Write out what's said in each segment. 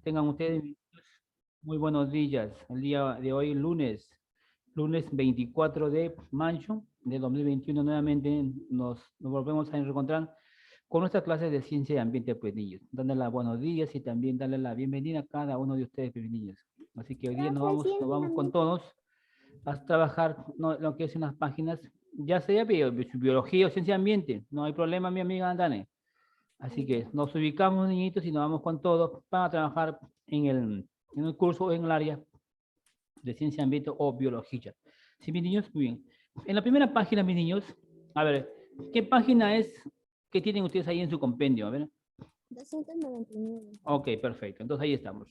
Tengan ustedes muy buenos días. El día de hoy, lunes 24 de mayo de 2021, nuevamente nos volvemos a encontrar con nuestra clase de ciencia y ambiente, pues niños. Darle los buenos días y también darle la bienvenida a cada uno de ustedes, pues niños. Así que hoy día Profe, nos ciencia y vamos con ambiente. todos a trabajar lo que es en las páginas, ya sea biología o ciencia y ambiente. No hay problema, mi amiga Andane. Así que nos ubicamos, niñitos, y nos vamos con todos para trabajar en el curso o en el área de ciencia, ambiente o biología. ¿Sí, mis niños? Muy bien. En la primera página, mis niños, a ver, ¿qué página es que tienen ustedes ahí en su compendio? A ver. 299. Ok, perfecto. Entonces ahí estamos.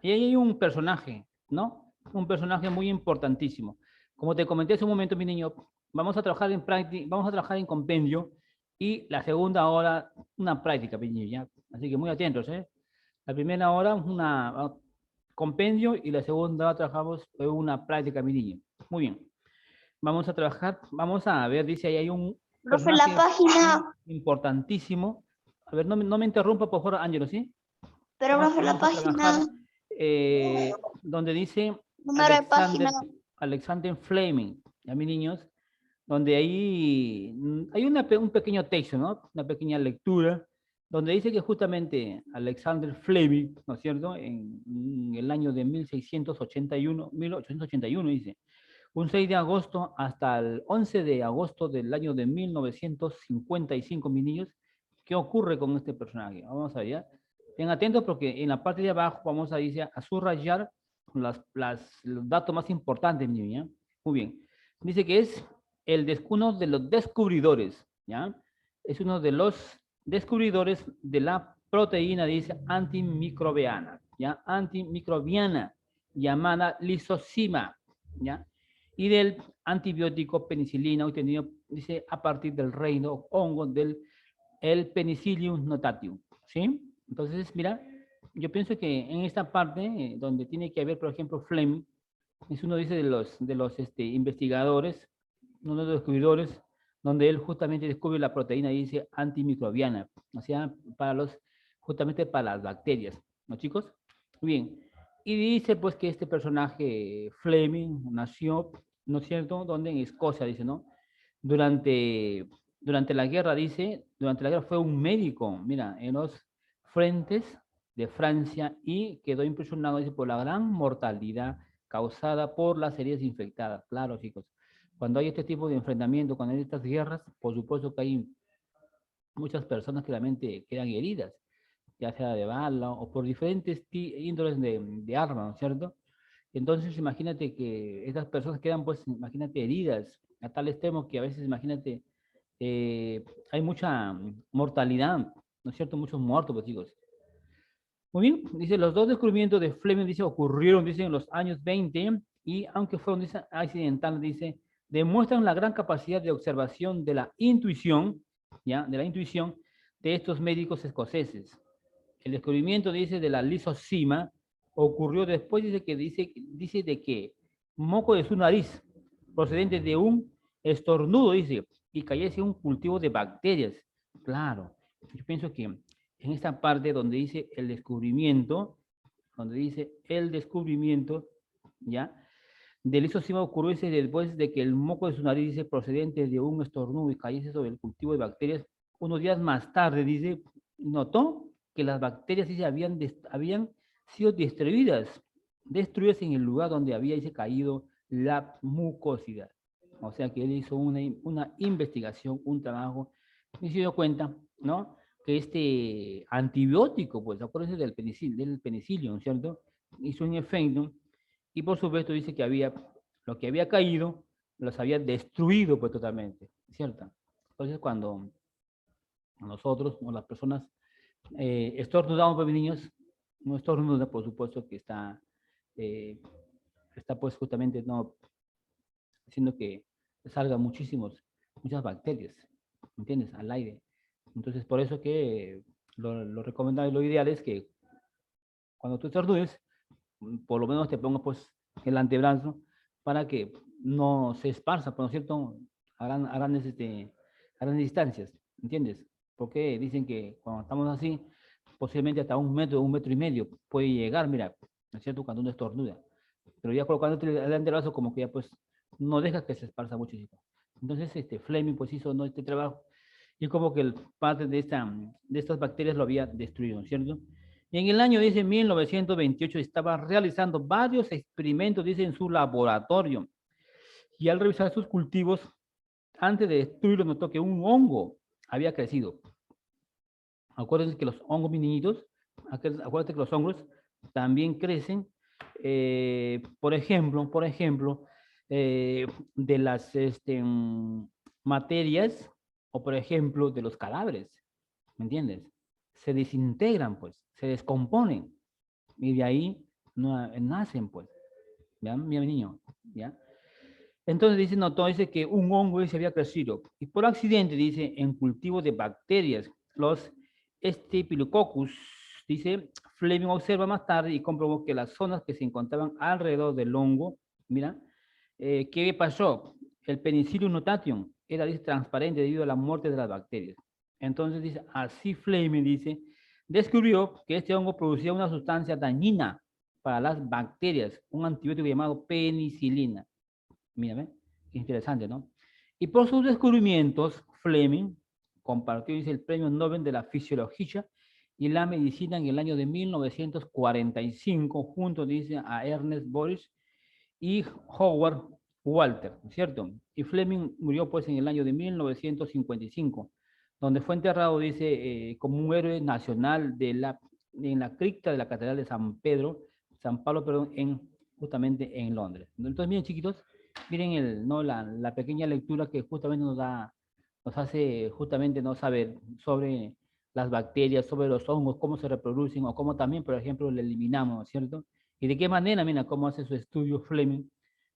Y ahí hay un personaje, ¿no? Un personaje muy importantísimo. Como te comenté hace un momento, mi niño, vamos a trabajar en práctica, vamos a trabajar en compendio y la segunda hora una práctica, mi niño, ¿ya? Así que muy atentos, ¿eh? La primera hora una compendio y la segunda hora trabajamos una práctica, mi niño. Muy bien. Vamos a trabajar, vamos a ver, dice ahí hay un Profe, la personaje página, importantísimo. A ver, no me interrumpa, por favor, Ángelo, ¿sí? pero profe, la Vamos a trabajar página, donde dice número de página. Alexander Fleming, ya mis niños, donde ahí hay un pequeño texto, ¿no? Una pequeña lectura, donde dice que justamente Alexander Fleming, ¿no es cierto? En el año de 1681, 1881 dice, un 6 de agosto hasta el 11 de agosto del año de 1955, mis niños, ¿qué ocurre con este personaje? Vamos allá. Ten atentos porque en la parte de abajo vamos a, dice, a subrayar los datos más importantes, mi niña. Muy bien. Dice que es uno de los descubridores, ¿ya? Es uno de los descubridores de la proteína, dice, antimicrobiana, ¿ya? Antimicrobiana, llamada lisocima, ¿ya? Y del antibiótico penicilina obtenido, dice, a partir del reino hongo del el Penicillium notatum, ¿sí? Entonces, mira, yo pienso que en esta parte, donde tiene que haber, por ejemplo, Fleming, es uno dice de los investigadores, uno de los descubridores, donde él justamente descubre la proteína y dice antimicrobiana, o sea, justamente para las bacterias, ¿no, chicos? Muy bien. Y dice pues que este personaje Fleming nació, ¿no es cierto?, donde en Escocia, dice, ¿no? Durante, durante la guerra, dice, durante la guerra fue un médico, mira, en los frentes de Francia y quedó impresionado, dice, por la gran mortalidad causada por las heridas infectadas. Claro, chicos, cuando hay este tipo de enfrentamiento, cuando hay estas guerras, por supuesto que hay muchas personas que realmente quedan heridas, ya sea de bala o por diferentes índoles de armas, ¿no es cierto? Entonces, imagínate que estas personas quedan, pues, imagínate, heridas a tal extremo que a veces, imagínate, hay mucha mortalidad, ¿no es cierto? Muchos muertos, pues, chicos. Muy bien, dice, los dos descubrimientos de Fleming, dice, ocurrieron, dice, en los años 20 y aunque fueron, dice, accidentales, dice, demuestran la gran capacidad de observación de la intuición, ¿ya? De la intuición de estos médicos escoceses. El descubrimiento, dice, de la lisocima ocurrió después, dice de que moco de su nariz, procedente de un estornudo, dice, y cayese un cultivo de bacterias. Claro, yo pienso que en esta parte donde dice el descubrimiento, donde dice el descubrimiento, ¿ya? Del lisocima ocurrió ese después de que el moco de su nariz, dice, procedente de un estornudo y cayese sobre el cultivo de bacterias. Unos días más tarde, dice, notó que las bacterias, dice, habían sido destruidas en el lugar donde había, dice, caído la mucosidad. O sea que él hizo una investigación, un trabajo, y se dio cuenta, ¿no? Que este antibiótico, pues, acuérdense del penicilio, ¿cierto? Hizo un efecto y por supuesto dice que lo que había caído, los había destruido pues totalmente, ¿cierto? Entonces cuando nosotros o las personas estornudamos, pues niños, no estornuda, por supuesto que eh, está pues justamente no haciendo que salgan muchas bacterias, ¿entiendes? Al aire. Entonces por eso que lo recomendable, lo ideal es que cuando tú estornudes, por lo menos te pongas pues el antebrazo para que no se esparza, ¿no es cierto? A grandes distancias, ¿entiendes? Porque dicen que cuando estamos así, posiblemente hasta 1 metro y medio puede llegar, mira, ¿no es cierto? Cuando uno estornuda. Pero ya colocándote delante del vaso, como que ya pues no dejas que se esparza mucho. Entonces, Fleming pues hizo, ¿no?, este trabajo y como que parte de estas bacterias lo había destruido, ¿no es cierto? Y en el año, dice, 1928, estaba realizando varios experimentos, dice, en su laboratorio. Y al revisar sus cultivos, antes de destruirlo, notó que un hongo había crecido. Acuérdense que los hongos, mis niñitos, acuérdense que los hongos también crecen, por ejemplo, de las materias o, por ejemplo, de los cadáveres, ¿me entiendes? Se desintegran, pues, se descomponen y de ahí nacen, pues, ¿ya? Mi niño, ¿ya? Entonces dice que un hongo se había crecido y por accidente, dice, en cultivo de bacterias, los Staphylococcus, dice, Fleming observa más tarde y comprobó que las zonas que se encontraban alrededor del hongo, mira, ¿qué pasó? El Penicillium notatum era, dice, transparente debido a la muerte de las bacterias. Entonces dice, así Fleming, dice, descubrió que este hongo producía una sustancia dañina para las bacterias, un antibiótico llamado penicilina. Mírame, qué interesante, ¿no? Y por sus descubrimientos, Fleming compartió, dice, el premio Nobel de la Fisiología y la Medicina en el año de 1945, junto, dice, a Ernest Boris y Howard Walter, ¿cierto? Y Fleming murió, pues, en el año de 1955, donde fue enterrado, dice, como un héroe nacional en la cripta de la Catedral de San Pablo, perdón, justamente en Londres. Entonces, miren, chiquitos, miren ¿no?, la pequeña lectura que justamente nos hace justamente no saber sobre las bacterias, sobre los hongos, cómo se reproducen o cómo también, por ejemplo, le eliminamos, ¿cierto? Y de qué manera, mira, cómo hace su estudio Fleming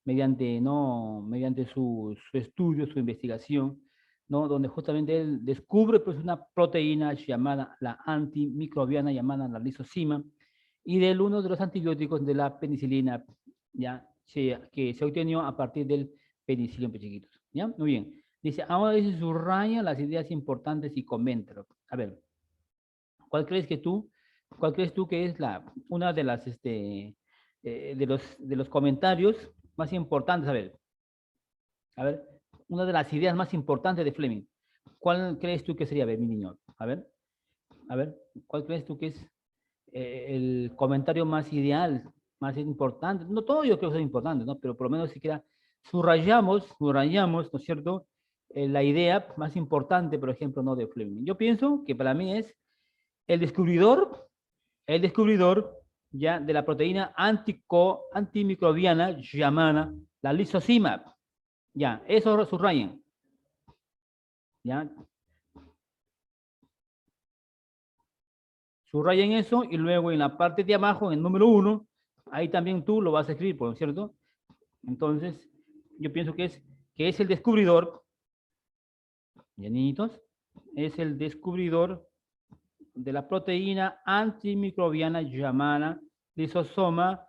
mediante, ¿no?, mediante su estudio, su investigación, ¿no?, donde justamente él descubre, pues, una proteína llamada la antimicrobiana, llamada la lisozima, y del uno de los antibióticos de la penicilina, ¿ya? Que se obtenió a partir del penicilio, chiquitos, ¿ya? Muy bien. Dice, ahora, dice, subraya las ideas importantes y coméntalo. A ver, ¿cuál crees tú que es una de las, de los comentarios más importantes? A ver, una de las ideas más importantes de Fleming. ¿Cuál crees tú que sería? A ver, mi niño, a ver, ¿cuál crees tú que es el comentario más ideal, más importante? No todo yo creo que es importante, ¿no? Pero por lo menos siquiera subrayamos, ¿no es cierto? La idea más importante, por ejemplo, ¿no?, de Fleming. Yo pienso que para mí es el descubridor ya de la proteína antimicrobiana llamada la lisozima. Ya, eso subrayen. Ya. Subrayen eso y luego en la parte de abajo, en el número 1, ahí también tú lo vas a escribir, ¿por cierto? Entonces, yo pienso que es el descubridor, ya, niñitos, es el descubridor de la proteína antimicrobiana llamada lisosoma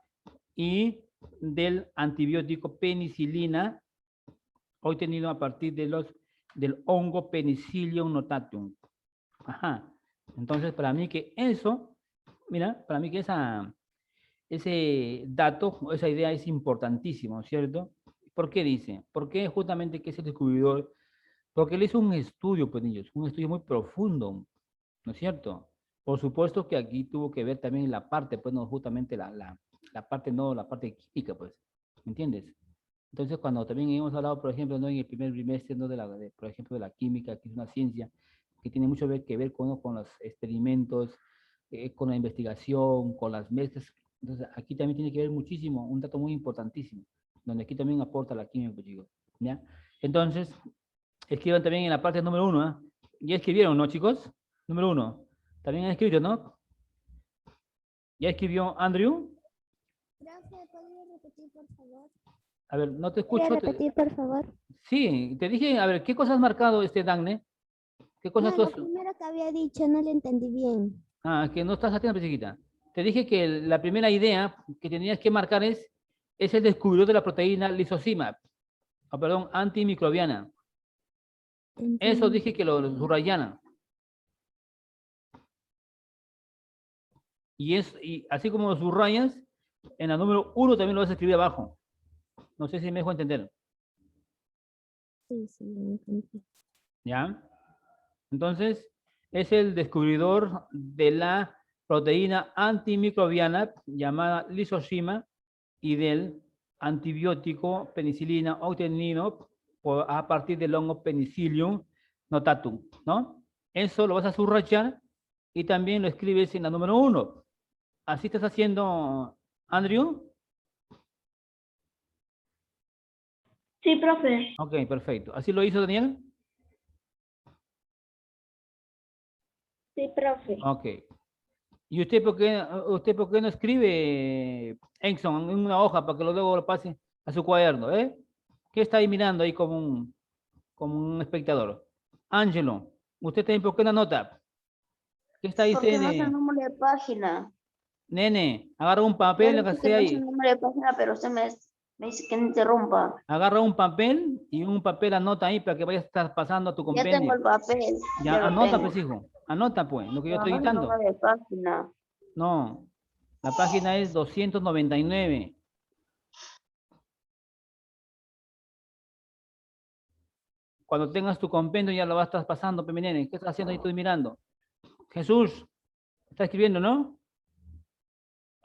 y del antibiótico penicilina, obtenido a partir del hongo Penicillium notatum. Ajá. Entonces, para mí que eso, mira, para mí que ese dato, o esa idea es importantísimo, ¿cierto? ¿Por qué dice? ¿Por qué justamente que es el descubridor? Porque él hizo un estudio, pues, niños, un estudio muy profundo, ¿no es cierto? Por supuesto que aquí tuvo que ver también la parte, pues, no, justamente la parte, no, la parte química, pues, ¿me entiendes? Entonces, cuando también hemos hablado, por ejemplo, ¿no?, en el primer trimestre, ¿no?, por ejemplo, de la química, que es una ciencia que tiene mucho que ver con los experimentos, con la investigación, con las mezclas. Entonces, aquí también tiene que ver muchísimo, un dato muy importantísimo, donde aquí también aporta la química, pues, chicos, ¿ya? Entonces, escriban también en la parte número 1, ¿eh? ¿Ya escribieron, no, chicos? Número 1. También han escrito, ¿no? ¿Ya escribió Andrew? Profe, ¿podría repetir, por favor? A ver, no te ¿Podría escucho. repetir, por favor? Sí, te dije, a ver, ¿qué cosas has marcado, Dagne? ¿Qué cosas No, tú lo has... primero que había dicho no lo entendí bien. Ah, que no estás atenta, chiquita. Te dije que la primera idea que tenías que marcar es el descubridor de la proteína lisozima, perdón, antimicrobiana. Eso dije que lo subrayana. Y así como lo subrayas, en la número 1 también lo vas a escribir abajo. No sé si me dejo entender. Sí, sí, me entendí. ¿Ya? Entonces, es el descubridor de la proteína antimicrobiana llamada lisozima y del antibiótico penicilina obtenido a partir del hongo Penicillium notatum, ¿no? Eso lo vas a subrayar y también lo escribes en la número 1. ¿Así estás haciendo, Andrew? Sí, profe. Ok, perfecto. ¿Así lo hizo Daniel? Sí, profe. Ok. ¿Y usted por qué no escribe, Enson, en una hoja para que luego lo pase a su cuaderno, eh? ¿Qué está ahí mirando ahí como un espectador? Ángelo, ¿usted también por qué no anota? ¿Qué está ahí, Porque no sé el nene? número de página. Nene, agarra un Ya papel, le lo que dije que sea no sé el ahí. número de página, pero usted me dice que no interrumpa. Agarra un papel y un papel anota ahí para que vayas a estar pasando a tu Ya tengo compendio. el papel. Ya, Ya lo anota, tengo. pues, hijo. Anota, pues, lo que yo Pero estoy no sé el número dictando. de página. No, la página es 299. Cuando tengas tu compendio ya lo vas a estar pasando, pe, mi nene. ¿Qué estás haciendo ahí? Estoy mirando. Jesús, está escribiendo, ¿no?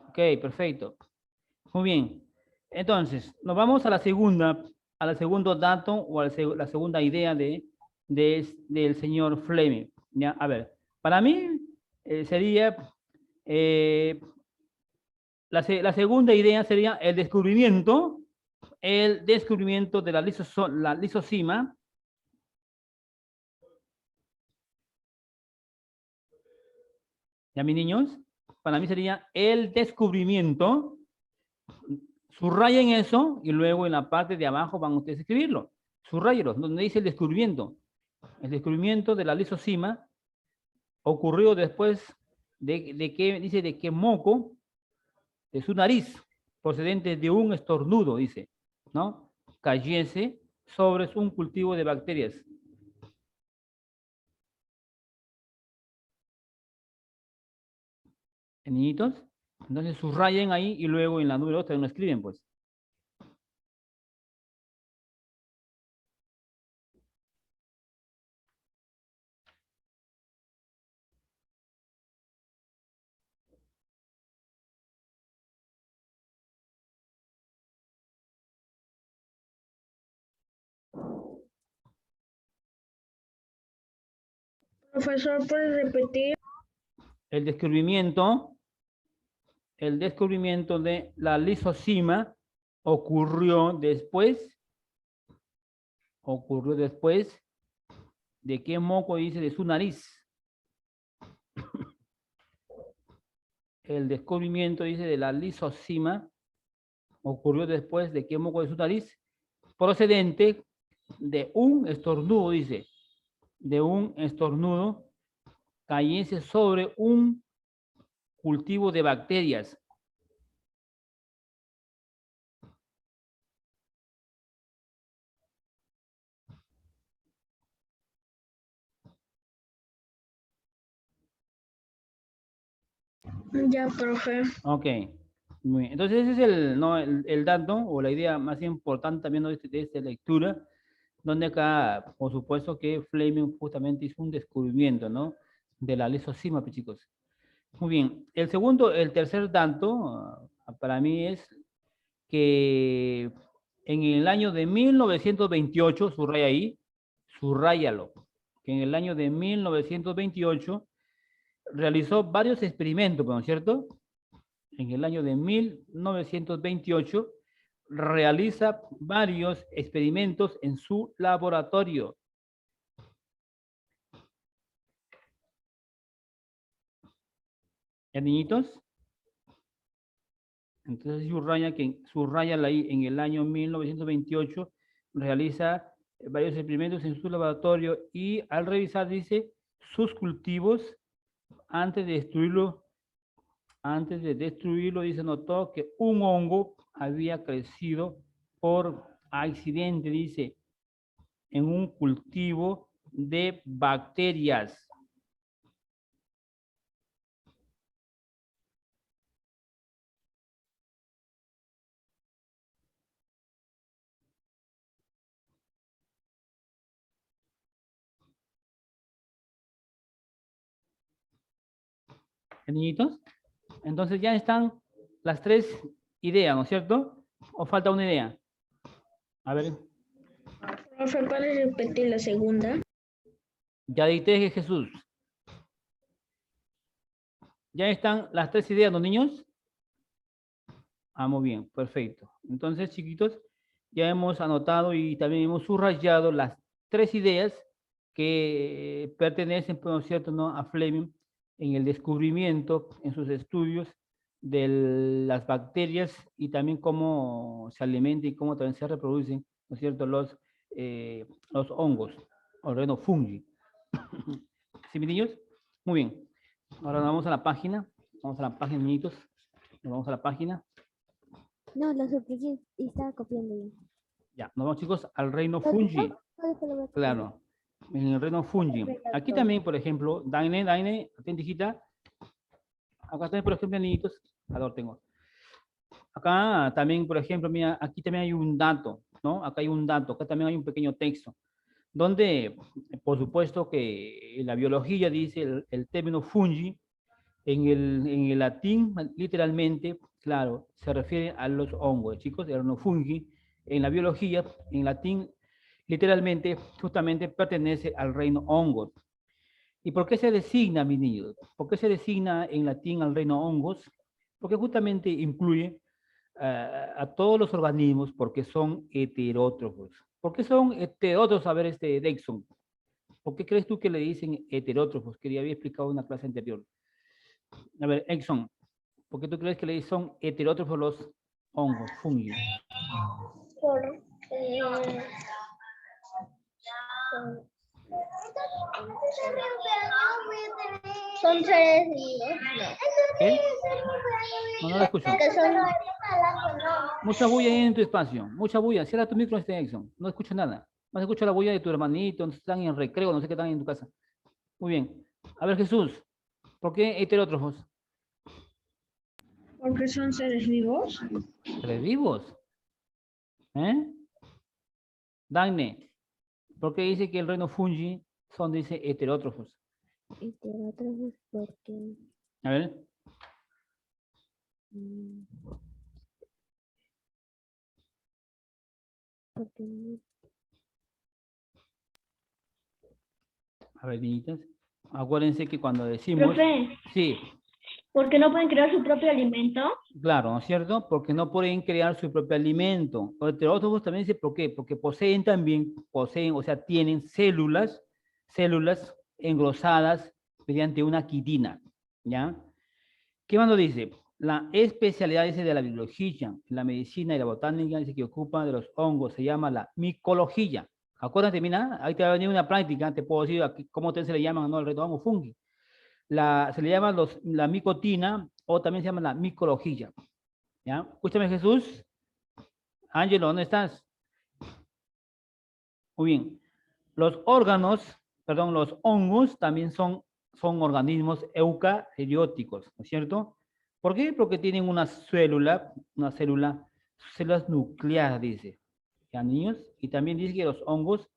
Ok, perfecto. Muy bien. Entonces, nos vamos a la segundo dato o a la segunda idea del señor Fleming. ¿Ya? A ver, para mí sería, eh, la segunda idea sería el descubrimiento de la lisocima. ¿Ya, mis niños? Para mí sería el descubrimiento. Subrayen eso y luego en la parte de abajo van ustedes a escribirlo. Subrayenlo, donde dice el descubrimiento. El descubrimiento de la lisocima ocurrió después de que moco de su nariz, procedente de un estornudo, dice, ¿no? Cayese sobre un cultivo de bacterias. Niñitos, entonces subrayen ahí y luego en la número 2 también lo escriben, pues. Profesor, ¿puede repetir? El descubrimiento, el descubrimiento de la lisocima ocurrió después de que moco dice de su nariz. El descubrimiento dice de la lisocima ocurrió después de que moco de su nariz, procedente de un estornudo, dice, de un estornudo cayese sobre un cultivo de bacterias. Ya, profe. Ok. Muy bien. Entonces ese es el dato o la idea más importante también de esta lectura, donde acá, por supuesto, que Fleming justamente hizo un descubrimiento, ¿no? De la lisocima, pues, chicos. Muy bien. El tercer dato, para mí es que en el año de 1928, subraya ahí, subrayalo, que en el año de 1928 realizó varios experimentos, ¿no es cierto? En el año de 1928 realiza varios experimentos en su laboratorio. ¿Ya, niñitos? Entonces subraya ahí en el año 1928 realiza varios experimentos en su laboratorio y al revisar dice sus cultivos antes de destruirlo dice notó que un hongo había crecido por accidente, dice, en un cultivo de bacterias. niñitos? Entonces ya están las tres ideas, ¿no es cierto? ¿O falta una idea? A ver, Profe, ¿puedes repetir la segunda? ya dicté Jesús. ¿Ya están las tres ideas, los niños? Ah, muy bien, perfecto. Entonces, chiquitos, ya hemos anotado y también hemos subrayado las tres ideas que pertenecen, pues, ¿no es cierto?, ¿no?, a Fleming en el descubrimiento, en sus estudios de las bacterias y también cómo se alimentan y cómo también se reproducen, ¿no es cierto?, los hongos, o reino fungi. ¿Sí, mis niños? Muy bien. Ahora vamos a la página. Vamos a la página, niñitos. Nos vamos a la página. No, lo suprimí y estaba copiando yo. Ya, nos vamos, chicos, al reino ¿Lo fungi. quitó? No, después lo voy a copiar. Claro, en el reino fungi. Aquí también, por ejemplo, Daine, atenta, hijita. Acá también, por ejemplo, niñitos. Acá lo tengo. Acá también, por ejemplo, mira, aquí también hay un dato, ¿no? Acá hay un dato, acá también hay un pequeño texto, donde, por supuesto, que la biología dice el término fungi, en el latín, literalmente, claro, se refiere a los hongos, chicos, el reino fungi. En la biología, en latín, literalmente, justamente pertenece al reino hongos. ¿Y por qué se designa, mis niños? ¿Por qué se designa en latín al reino hongos? Porque justamente incluye a todos los organismos porque son heterótrofos. ¿Por qué son heterótrofos? A ver, Dexon, ¿por qué crees tú que le dicen heterótrofos? Que ya había explicado en una clase anterior. A ver, Exxon, ¿por qué tú crees que le son heterótrofos los hongos, fungi? Porque son seres vivos. ¿Qué? No lo escucho. Que son... Mucha bulla ahí en tu espacio, mucha bulla. Cierra tu micro, Exxon. No escucho nada. No escucho la bulla de tu hermanito, no están en recreo, no sé qué están en tu casa. Muy bien. A ver, Jesús, ¿por qué heterótrofos? Porque son seres vivos. ¿Seres vivos? ¿Eh? Dagne, ¿por qué dice que el reino fungi son, dice, heterótrofos? Heterótrofos porque... A ver. porque no... A ver, niñitas. Acuérdense que cuando decimos... Profe, Sí, ¿por qué no pueden crear su propio alimento? claro, ¿no es cierto? Porque no pueden crear su propio alimento. Los heterótrofos también dice, ¿por qué? Porque poseen también, o sea, tienen células engrosadas mediante una quitina, ¿ya? ¿Qué más nos dice? La especialidad dice, de la biología, la medicina y la botánica, dice que ocupa de los hongos, se llama la micología. Acuérdate, mira, ahí te va a venir una práctica, te puedo decir aquí cómo se le llaman, ¿no? El reto hongo fungi. Se le llama la micotina o también se llama la micología. ¿Ya? Escúchame, Jesús. Ángelo, ¿dónde estás? Muy bien. Los hongos también son organismos eucarióticos, ¿no es cierto? ¿Por qué? Porque tienen células nucleares, dice. ¿Ya, niños? Y también dice que los hongos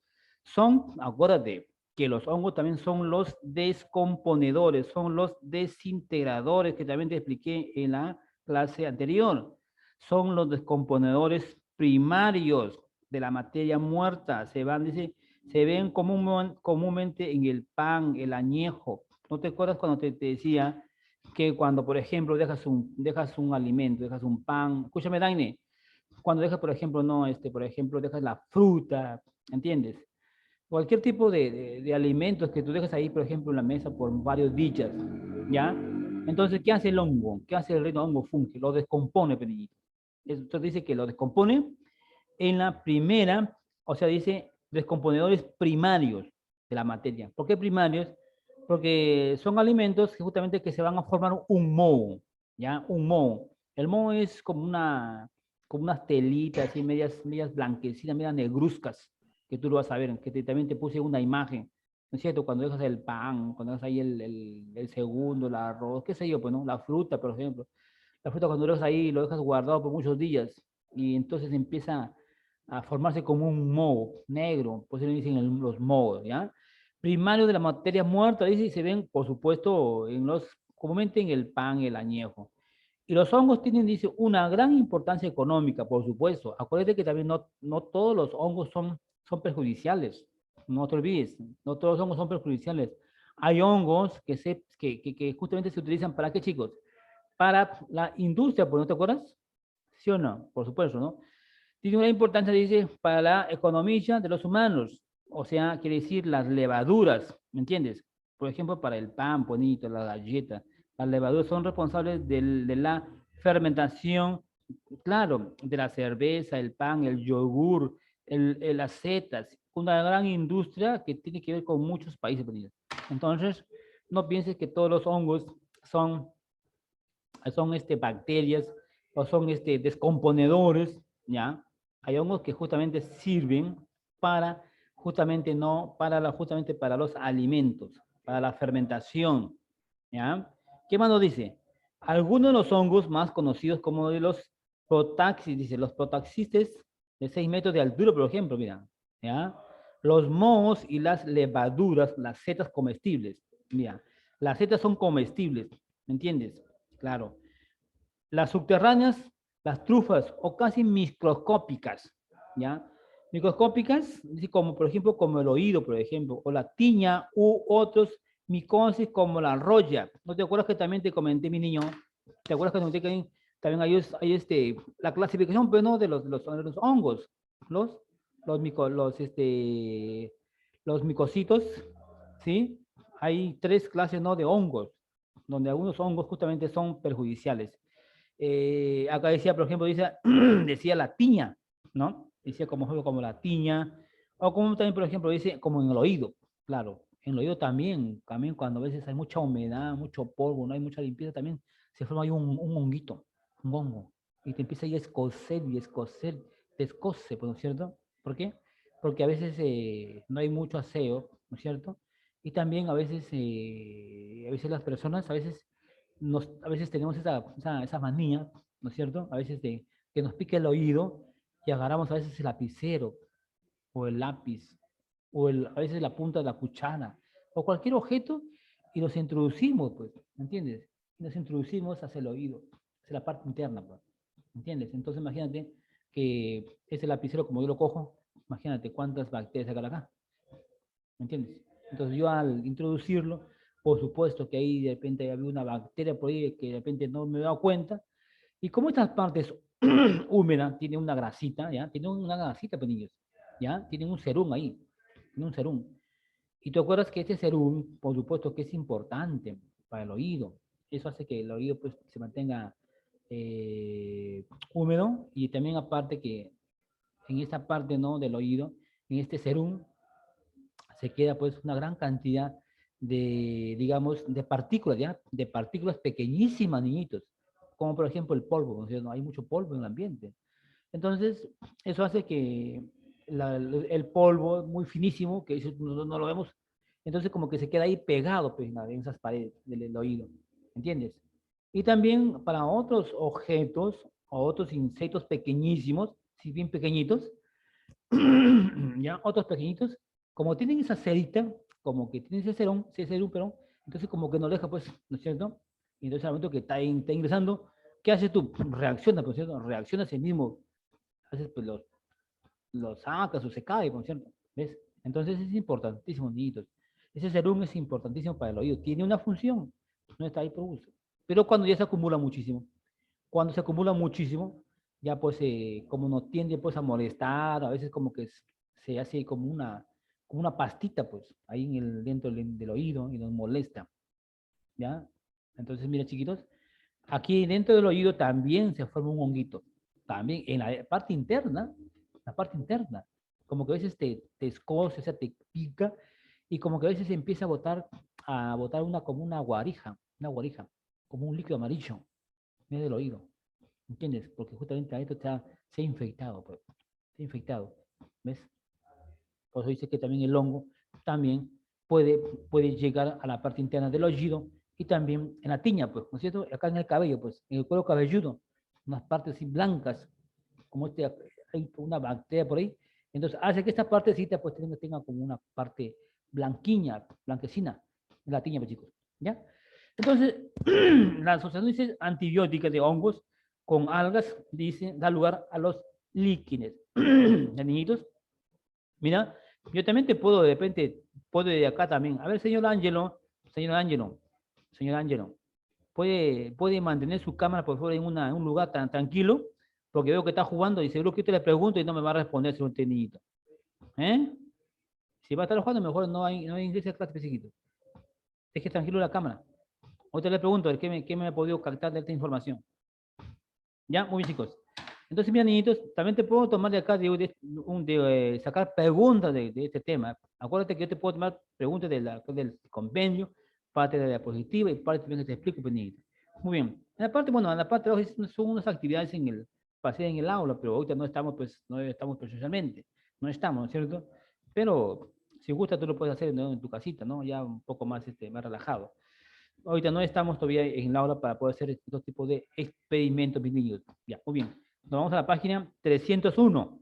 acuérdate, que los hongos también son los descomponedores, son los desintegradores, que también te expliqué en la clase anterior. Son los descomponedores primarios de la materia muerta. Se ven comúnmente en el pan, el añejo. ¿No te acuerdas cuando te decía que cuando, por ejemplo, dejas un alimento, dejas un pan? Escúchame, Daine, cuando dejas, por ejemplo, por ejemplo, dejas la fruta, ¿entiendes? Cualquier tipo de alimentos que tú dejas ahí, por ejemplo, en la mesa por varios días, ¿ya? Entonces, ¿qué hace el hongo? ¿Qué hace el reino hongo fungi? Lo descompone, pequeñito. Entonces dice que lo descompone en la primera, o sea, dice descomponedores primarios de la materia. ¿Por qué primarios? Porque son alimentos que justamente que se van a formar un moho, ¿ya? Un moho. El moho es como unas telitas así, medias blanquecinas, medias negruzcas, que tú lo vas a ver, que también te puse una imagen, ¿no es cierto? Cuando dejas el pan, cuando dejas ahí el segundo, el arroz, qué sé yo, pues, ¿no? La fruta, por ejemplo. La fruta cuando lo dejas ahí, lo dejas guardado por muchos días, y entonces empieza a formarse como un moho negro, pues se le dicen los mohos, ¿ya? Primarios de la materia muerta, dice, y se ven, por supuesto, en los comúnmente en el pan, el añejo. Y los hongos tienen, dice, una gran importancia económica, por supuesto. Acuérdate que también no todos los hongos son perjudiciales. No te olvides, no todos los hongos son perjudiciales. Hay hongos que justamente se utilizan para qué, chicos? Para la industria, ¿no te acuerdas? ¿Sí o no? Por supuesto, ¿no? Tiene una importancia, dice, para la economía de los humanos. O sea, quiere decir las levaduras, ¿me entiendes? Por ejemplo, para el pan, bonito, la galleta. Las levaduras son responsables de la fermentación, claro, de la cerveza, el pan, el yogur, las setas. Una gran industria que tiene que ver con muchos países. Entonces, no pienses que todos los hongos son bacterias o son descomponedores, ¿ya? Hay hongos que justamente sirven para, justamente para los alimentos, para la fermentación, ¿ya? ¿Qué más nos dice? Algunos de los hongos más conocidos como de los protaxis, dice, los protaxistes de 6 metros de altura, por ejemplo, mira, ¿ya? Los mohos y las levaduras, las setas comestibles, mira, las setas son comestibles, ¿me entiendes? Claro. Las subterráneas, las trufas o casi microscópicas, ¿ya? Microscópicas, como por ejemplo, como el oído, por ejemplo, o la tiña u otros micosis como la roya. ¿No te acuerdas que también te comenté, mi niño? ¿Te acuerdas que te comenté que también hay la clasificación, pero no de los hongos, los micocitos, ¿sí? Hay 3 clases, ¿no? De hongos, donde algunos hongos justamente son perjudiciales. Acá decía, por ejemplo, decía la tiña, ¿no? Decía como la tiña, o como también, por ejemplo, dice como en el oído, claro, en el oído también cuando a veces hay mucha humedad, mucho polvo, no hay mucha limpieza, también se forma ahí un honguito, un hongo, y te empieza ahí a escocer y escocer, te escoce, ¿no es cierto? ¿Por qué? Porque a veces no hay mucho aseo, ¿no es cierto? Y también a veces las personas, a veces tenemos esa manía, ¿no es cierto? A veces de que nos pique el oído y agarramos a veces el lapicero o el lápiz a veces la punta de la cuchara o cualquier objeto y nos introducimos, pues, ¿me entiendes? Nos introducimos hacia el oído, hacia la parte interna, pues, ¿me entiendes? Entonces imagínate que ese lapicero, como yo lo cojo, imagínate cuántas bacterias hay acá, ¿me entiendes? Entonces yo al introducirlo, por supuesto que ahí de repente había una bacteria por ahí que de repente no me he dado cuenta. Y como estas partes húmedas tienen una grasita, ¿ya? Tienen una grasita, pues niños, ¿ya? Tienen un serum ahí, tienen un serum. Y tú acuerdas que este serum, por supuesto que es importante para el oído. Eso hace que el oído pues se mantenga húmedo y también aparte que en esta parte, ¿no? Del oído, en este serum, se queda pues una gran cantidad de, digamos, de partículas, ¿ya? De partículas pequeñísimas, niñitos, como por ejemplo el polvo, ¿no? ¿No? Hay mucho polvo en el ambiente. Entonces, eso hace que el polvo muy finísimo, que eso no lo vemos, entonces como que se queda ahí pegado pues, en esas paredes del oído, ¿entiendes? Y también para otros objetos o otros insectos pequeñísimos, si bien pequeñitos, ya otros pequeñitos, como tienen esa cerita, como que tienen ese serum, perdón, entonces como que no deja, pues, ¿no es cierto? Y entonces al momento que está ingresando, ¿qué haces tú? Reacciona, ¿no es cierto? Reacciona a sí mismo, haces pues los sacas o se cae, ¿no es cierto? ¿Ves? Entonces es importantísimo, niñitos. Ese serum es importantísimo para el oído, tiene una función, no está ahí por gusto. Pero cuando ya se acumula muchísimo, cuando se acumula muchísimo, ya pues como nos tiende pues a molestar, a veces como que se hace como una pastita pues ahí dentro del oído y nos molesta, ¿ya? Entonces mira chiquitos, aquí dentro del oído también se forma un honguito, también en la parte interna, como que a veces te escoce, o sea, te pica y como que a veces empieza a botar como una guarija, como un líquido amarillo en el oído. ¿Entiendes? Porque justamente a esto se ha infectado, pues. Se ha infectado. ¿Ves? Por eso dice que también el hongo también puede llegar a la parte interna del oído y también en la tiña, pues, ¿no es cierto? Acá en el cabello, pues, en el cuero cabelludo, unas partes así blancas, como hay una bacteria por ahí. Entonces, hace que esta partecita, pues, tenga como una parte blanquecina, en la tiña, pues, chicos. ¿Ya? Entonces, la sustancias antibióticas de hongos con algas, dice, da lugar a los líquenes. ¿Ya, niñitos? Mira, yo también te puedo, de repente, puedo de acá también. A ver, señor Ángelo, señor Ángelo, ¿puede mantener su cámara, por favor, en un lugar tan tranquilo? Porque veo que está jugando y seguro que usted le pregunto y no me va a responder, señor niñito. ¿Eh? Si va a estar jugando, mejor no ingrese a clase, pesiquito. Deje tranquilo la cámara. Ahorita le pregunto, a ver, ¿qué me ha podido captar de esta información? ¿Ya? Muy bien, chicos. Entonces, mis niñitos, también te puedo tomar de acá, sacar preguntas de este tema. Acuérdate que yo te puedo tomar preguntas del compendio, parte de la diapositiva y parte también que te explico, pues, niñito. Muy bien. En la parte, bueno, en la parte de hoy son unas actividades pasé en el aula, pero ahorita no estamos, pues, no estamos presencialmente. No estamos, ¿no es cierto? Pero, si gusta, tú lo puedes hacer, ¿no?, en tu casita, ¿no? Ya un poco más, más relajado. Ahorita no estamos todavía en la hora para poder hacer estos tipos de experimentos, mis niños. Ya, muy bien. Nos vamos a la página 301.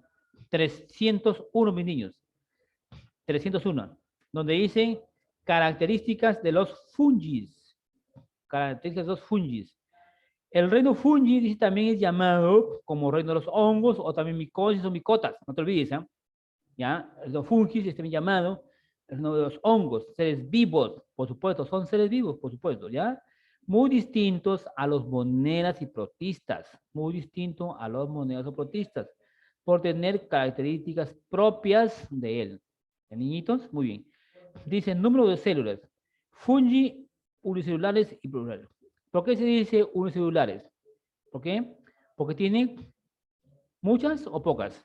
301, mis niños. 301. Donde dice características de los fungis. Características de los fungis. El reino fungi dice, también es llamado como reino de los hongos o también micosis o micotas. No te olvides, ¿eh? ¿Ya? Los fungis es también llamado el reino de los hongos, seres vivos, por supuesto, son seres vivos, por supuesto, ¿ya? Muy distintos a los monedas y protistas, muy distinto a los monedas o protistas, por tener características propias de él. ¿Ya, niñitos? Muy bien. Dice número de células. Fungi unicelulares y plurales. ¿Por qué se dice unicelulares? ¿Por qué? Porque tienen muchas o pocas.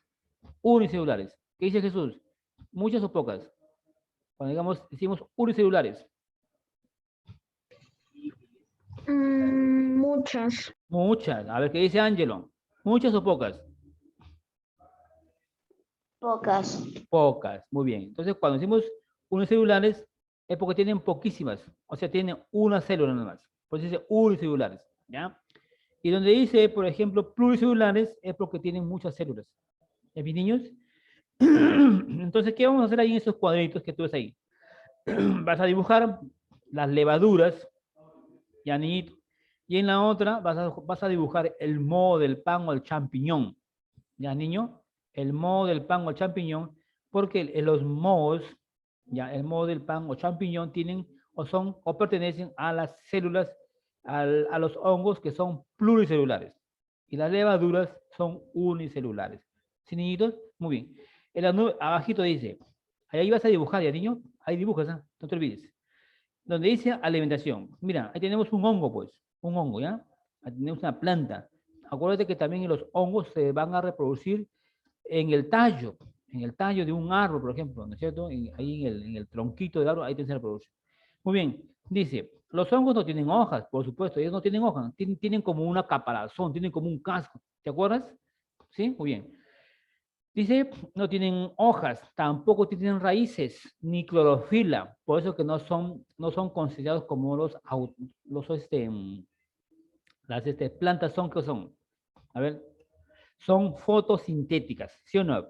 Unicelulares. ¿Qué dice Jesús? ¿Muchas o pocas? Cuando digamos, decimos unicelulares. Muchas. Muchas. A ver, ¿qué dice Ángelo? ¿Muchas o pocas? Pocas. Pocas. Muy bien. Entonces, cuando decimos unicelulares, es porque tienen poquísimas. O sea, tienen una célula nada más. Por eso dice unicelulares. ¿Ya? Y donde dice, por ejemplo, pluricelulares, es porque tienen muchas células. ¿Ya, mis niños? Entonces, ¿qué vamos a hacer ahí en esos cuadritos que tú ves ahí? Vas a dibujar las levaduras, ya, niñito. Y en la otra vas a dibujar el moho del pan o el champiñón. ¿Ya, niño? El moho del pan o el champiñón, porque los mohos, ya, el moho del pan o champiñón tienen o son o pertenecen a las células, a los hongos que son pluricelulares. Y las levaduras son unicelulares. ¿Sí, niñitos? Muy bien. Abajito dice, ahí vas a dibujar, ya, niño. Ahí dibujas, ¿eh? No te olvides. Donde dice alimentación. Mira, ahí tenemos un hongo, pues. Un hongo, ¿ya? Ahí tenemos una planta. Acuérdate que también los hongos se van a reproducir en el tallo de un árbol, por ejemplo, ¿no es cierto? Ahí en el tronquito del árbol, ahí se reproduce. Muy bien, dice, los hongos no tienen hojas, por supuesto, ellos no tienen hojas, tienen como una caparazón, tienen como un casco, ¿te acuerdas? ¿Sí? Muy bien. Dice, no tienen hojas, tampoco tienen raíces, ni clorofila, por eso que no son considerados como las plantas son, ¿qué son? A ver, son fotosintéticas, ¿sí o no?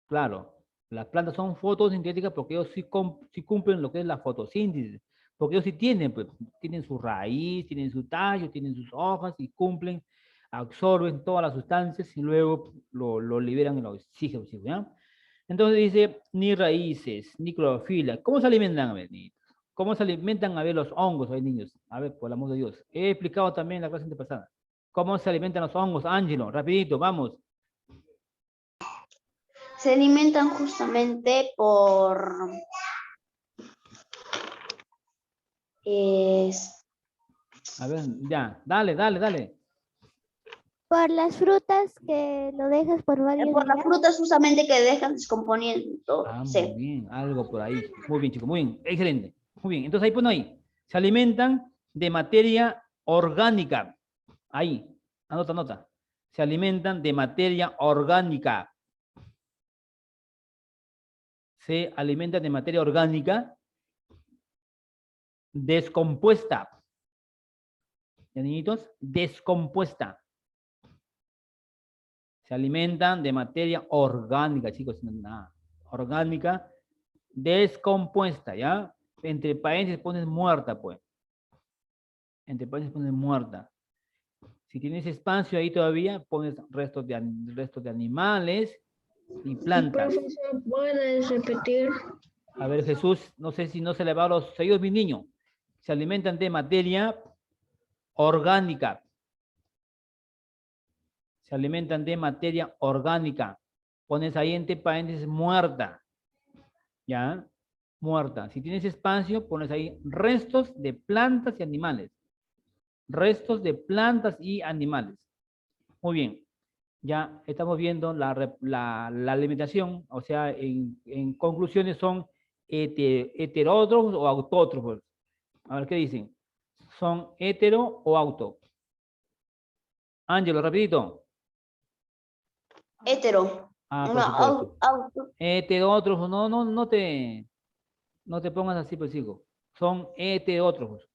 Claro, las plantas son fotosintéticas porque ellos sí cumplen lo que es la fotosíntesis, porque ellos sí tienen, pues, tienen su raíz, tienen su tallo, tienen sus hojas y cumplen, absorben todas las sustancias y luego lo liberan en el oxígeno, ¿ya? Entonces dice, ni raíces, ni clorofila. ¿Cómo se alimentan, a ver, niños? ¿Cómo se alimentan, a ver, los hongos, a ver, niños? A ver, por el amor de Dios. He explicado también en la clase antepasada. ¿Cómo se alimentan los hongos, Ángelo? Rapidito, vamos. Se alimentan justamente A ver, ya, dale. por las frutas que lo dejas por varios Por las días. frutas justamente que dejan descomponiendo. Ah, muy Sí. bien, algo por ahí. Muy bien, chicos, muy bien, excelente. Muy bien, entonces ahí pone ahí. Se alimentan de materia orgánica. Ahí, anota. Se alimentan de materia orgánica. Se alimentan de materia orgánica descompuesta. ¿Ya, niñitos? Descompuesta. Se alimentan de materia orgánica, chicos. Nada. Orgánica descompuesta, ¿ya? Entre paréntesis pones muerta, pues. Entre paréntesis pones muerta. Si tienes espacio ahí todavía, pones restos de animales y plantas. Profesor, ¿puedes repetir? A ver, Jesús, no sé si no se le va a los sellos, mi niño. Se alimentan de materia orgánica. Se alimentan de materia orgánica. Pones ahí entre paréntesis muerta. ¿Ya? Muerta. Si tienes espacio, pones ahí restos de plantas y animales. Restos de plantas y animales. Muy bien. Ya estamos viendo la alimentación, o sea, en conclusiones son heterótrofos o autótrofos. A ver, ¿qué dicen? ¿Son hetero o auto? Ángelo, rapidito. Hetero. Ah, No, por supuesto. auto. Heterótrofos, no te pongas así, pues hijo. Son heterótrofos.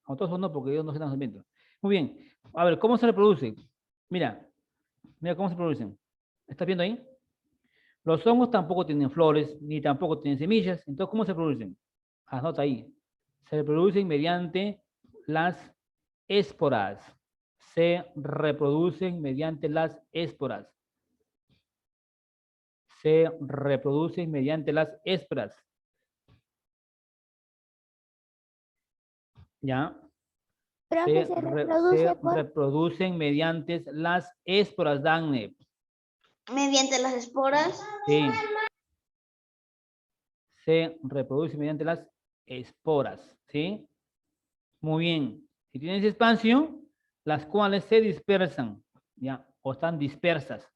Autótrofos no, porque ellos no se dan alimentos. Muy bien. A ver, ¿cómo se reproducen? Mira cómo se reproducen. ¿Estás viendo ahí? Los hongos tampoco tienen flores, ni tampoco tienen semillas. Entonces, ¿cómo se reproducen? Anota ahí. Se reproducen mediante las esporas. Se reproducen mediante las esporas. Se reproducen mediante las esporas. ¿Ya? Profe, se reproduce por... reproducen mediante las esporas, Dagne. Mediante las esporas. Sí. Se reproduce mediante las esporas, ¿sí? Muy bien. Si tienes espacio, las cuales se dispersan, ¿ya? O están dispersas.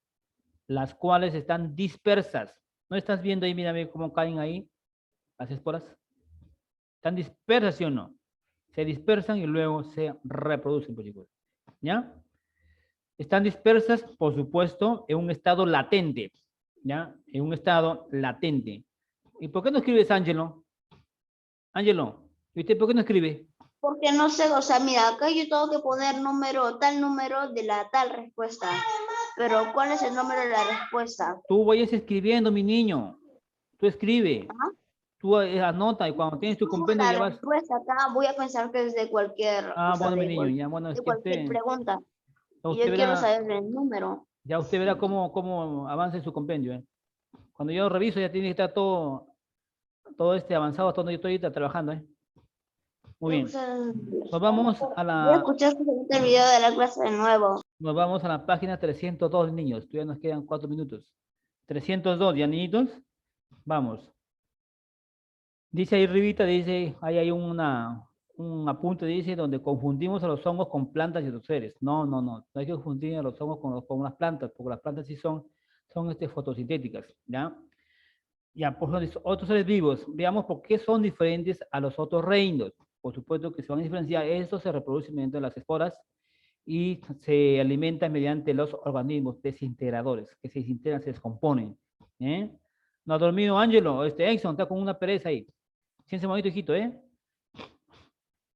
Las cuales están dispersas. ¿No estás viendo ahí, mírame cómo caen ahí las esporas? ¿Están dispersas, sí o no? Se dispersan y luego se reproducen, pues, chicos. ¿Ya? Están dispersas, por supuesto, en un estado latente, ¿ya? En un estado latente. ¿Y por qué no escribes, Ángelo? Ángelo, ¿y usted por qué no escribe? Porque no sé, o sea, mira, acá yo tengo que poner tal número de la tal respuesta. Pero, ¿cuál es el número de la respuesta? Tú vayas escribiendo, mi niño. Tú escribe. Ajá. Tú anota y cuando tienes tu compendio ya La vas. respuesta acá voy a pensar que es de cualquier, Ah, o sea, bueno, mi niño, ya, bueno, es de que cualquier usted, pregunta. ya Y usted yo quiero verá, saber el número. ya usted verá cómo avanza en su compendio, ¿eh? Cuando yo reviso ya tiene que estar todo avanzado hasta donde yo estoy ahorita trabajando, ¿eh? Muy O bien. sea, Nos vamos a voy a la, escuchar el video de la clase de nuevo. nos vamos a la página 302, niños. Todavía nos quedan 4 minutos. 302, ya, niñitos. Vamos. Dice ahí arribita, dice, ahí hay un apunte, dice, donde confundimos a los hongos con plantas y otros seres. No hay que confundir a los hongos con las plantas, porque las plantas sí son fotosintéticas, ¿ya? Ya, por ejemplo, otros seres vivos, veamos por qué son diferentes a los otros reinos. Por supuesto que se van a diferenciar, estos se reproducen mediante las esporas y se alimentan mediante los organismos desintegradores, que se desintegran, se descomponen. ¿Eh? No ha dormido Ángelo, Exxon está con una pereza ahí. Siénse bonito, hijito, ¿eh?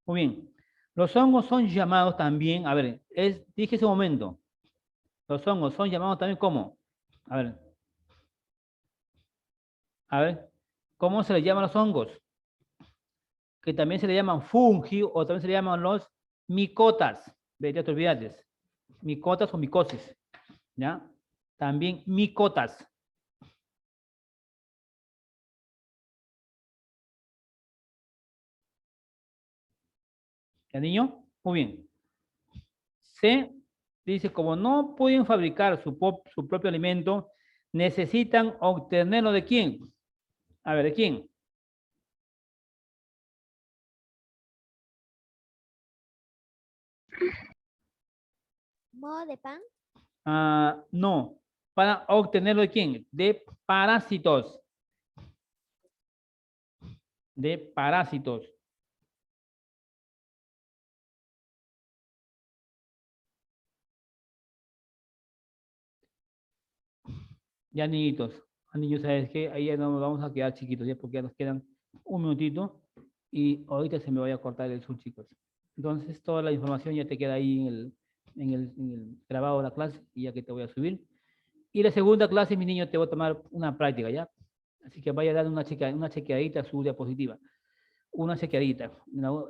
Muy bien. Los hongos son llamados también, a ver, dije ese momento. Los hongos son llamados también como, a ver, ¿cómo se les llama a los hongos? Que también se le llaman fungi o también se le llaman los micotas. Ve, ya te olvidaste. Micotas o micosis, ¿ya? También micotas. ¿Ya, niño? Muy bien. Se dice, como no pueden fabricar su propio alimento, necesitan obtenerlo de quién. A ver, ¿de quién? ¿Modo de pan? Ah, no. ¿Para obtenerlo de quién? De parásitos. De parásitos. Ya, niñitos. Niños, ¿sabes qué? Ahí ya nos vamos a quedar chiquitos, ya porque ya nos quedan un minutito y ahorita se me vaya a cortar el Zoom, chicos. Entonces, toda la información ya te queda ahí en el grabado de la clase y ya que te voy a subir. Y la segunda clase, mi niño, te voy a tomar una práctica, ¿ya? Así que vaya a dar una chequeadita a su diapositiva. una chequeadita.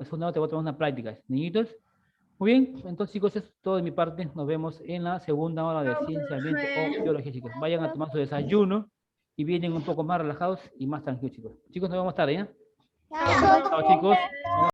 Es una te voy a tomar una práctica. Niñitos, muy bien. Entonces, chicos, es todo de mi parte. Nos vemos en la segunda hora de ciencia, ambiente o biología, chicos. Vayan a tomar su desayuno y vienen un poco más relajados y más tranquilos, chicos. Chicos, nos vemos tarde, ¿ya? Chao. Chao, chicos.